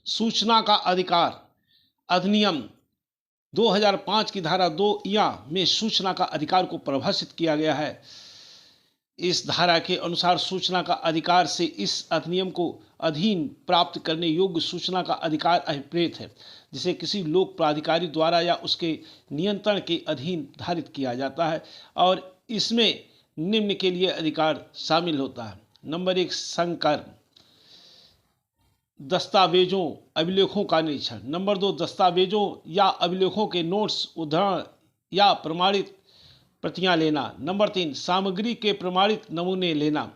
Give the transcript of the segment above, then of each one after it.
सूचना का अधिकार अधिनियम 2005 की धारा 2 या में सूचना का अधिकार को परिभाषित किया गया है। इस धारा के अनुसार सूचना का अधिकार से इस अधिनियम को अधीन प्राप्त करने योग्य सूचना का अधिकार अभिप्रेत है, जिसे किसी लोक प्राधिकारी द्वारा या उसके नियंत्रण के अधीन धारित किया जाता है और इसमें निम्न के लिए अधिकार शामिल होता है। नंबर 1, संकर दस्तावेजों अभिलेखों का निरीक्षण। नंबर 2, दस्तावेजों या अभिलेखों के नोट्स, उद्धरण या प्रमाणित प्रतियां लेना। नंबर 3, सामग्री के प्रमाणित नमूने लेना।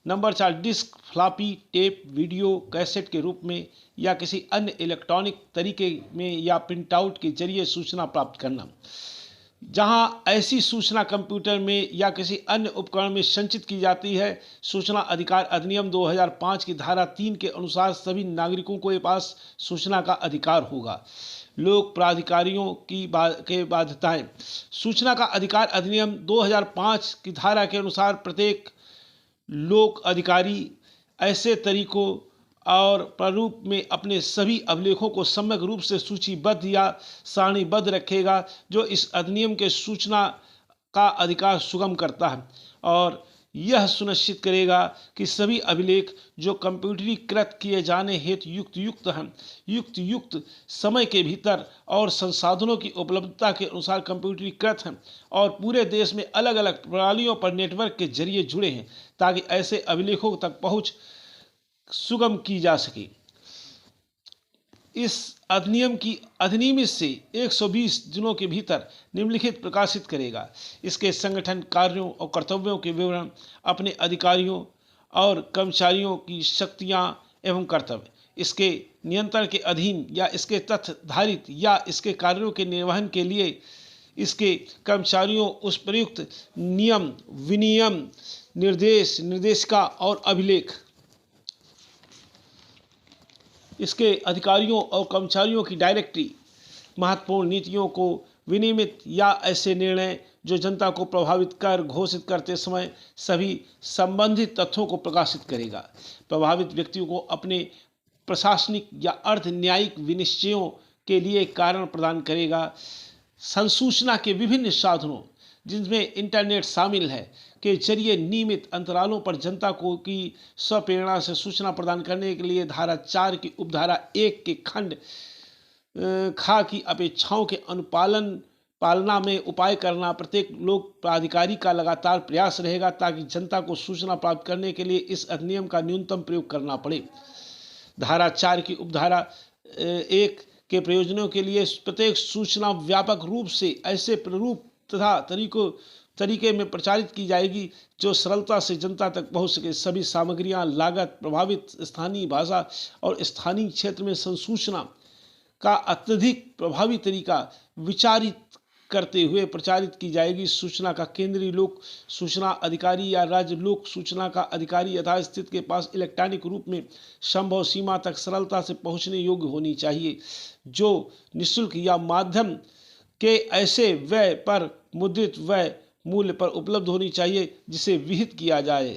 Number 4, disk, floppy, tape, video cassette के रूप में या किसी अन्य इलेक्ट्रॉनिक तरीके में या प्रिंटआउट के जरिए सूचना प्राप्त करना। जहां ऐसी सूचना कंप्यूटर में या किसी अन्य उपकरण में संचित की जाती है, सूचना अधिकार अधिनियम 2005 की धारा 3 के अनुसार सभी नागरिकों को पास सूचना का अधिकार होगा। लोक प्राधिकारियों के बाध्यताएं। सूचना का अधिकार अधिनियम 2005 की धारा के अनुसार प्रत्येक लोक अधिकारी ऐसे तरीकों और प्रारूप में अपने सभी अभिलेखों को सम्यक रूप से सूचीबद्ध या सारणीबद्ध रखेगा, जो इस अधिनियम के सूचना का अधिकार सुगम करता है और यह सुनिश्चित करेगा कि सभी अभिलेख जो कंप्यूटरीकृत किए जाने हेतु युक्त समय के भीतर और संसाधनों की उपलब्धता के अनुसार कंप्यूटरीकृत हैं और पूरे देश में अलग अलग प्रणालियों पर नेटवर्क के जरिए जुड़े हैं, ताकि ऐसे अभिलेखों तक पहुंच सुगम की जा सके। इस अधिनियम की अधिनियमित से 120 दिनों के भीतर निम्नलिखित प्रकाशित करेगा। इसके संगठन, कार्यों और कर्तव्यों के विवरण, अपने अधिकारियों और कर्मचारियों की शक्तियां एवं कर्तव्य, इसके नियंत्रण के अधीन या इसके तथ्य धारित या इसके कार्यों के निर्वहन के लिए इसके कर्मचारियों उस प्रयुक्त नियम, विनियम, निर्देश, निर्देशिका और अभिलेख, इसके अधिकारियों और कर्मचारियों की डायरेक्टरी, महत्वपूर्ण नीतियों को विनियमित या ऐसे निर्णय जो जनता को प्रभावित कर घोषित करते समय सभी संबंधित तथ्यों को प्रकाशित करेगा। प्रभावित व्यक्तियों को अपने प्रशासनिक या अर्ध न्यायिक विनिश्चयों के लिए कारण प्रदान करेगा। संसूचना के विभिन्न साधनों, जिनमें इंटरनेट शामिल है, के जरिए नियमित अंतरालों पर जनता को की स्वप्रेरणा से सूचना प्रदान करने के लिए धारा 4 की उपधारा 1 के खंड खा की अपेक्षाओं के पालना में उपाय करना प्रत्येक लोक प्राधिकारी का लगातार प्रयास रहेगा, ताकि जनता को सूचना प्राप्त करने के लिए इस अधिनियम का न्यूनतम प्रयोग करना पड़े। धारा 4 की उपधारा 1 के प्रयोजनों के लिए प्रत्येक सूचना व्यापक रूप से ऐसे प्रारूप तथा तरीके में प्रचारित की जाएगी जो सरलता से जनता तक पहुंच सके। सभी सामग्रियां लागत प्रभावित स्थानीय भाषा और स्थानीय क्षेत्र में संसूचना का अत्यधिक प्रभावी तरीका विचारित करते हुए प्रचारित की जाएगी। सूचना का केंद्रीय लोक सूचना अधिकारी या राज्य लोक सूचना का अधिकारी यथास्थिति के पास इलेक्ट्रॉनिक रूप में संभव सीमा तक सरलता से पहुंचने योग्य होनी चाहिए, जो निःशुल्क या माध्यम के ऐसे व्यय पर मुद्रित व्यय मूल्य पर उपलब्ध होनी चाहिए जिसे विहित किया जाए।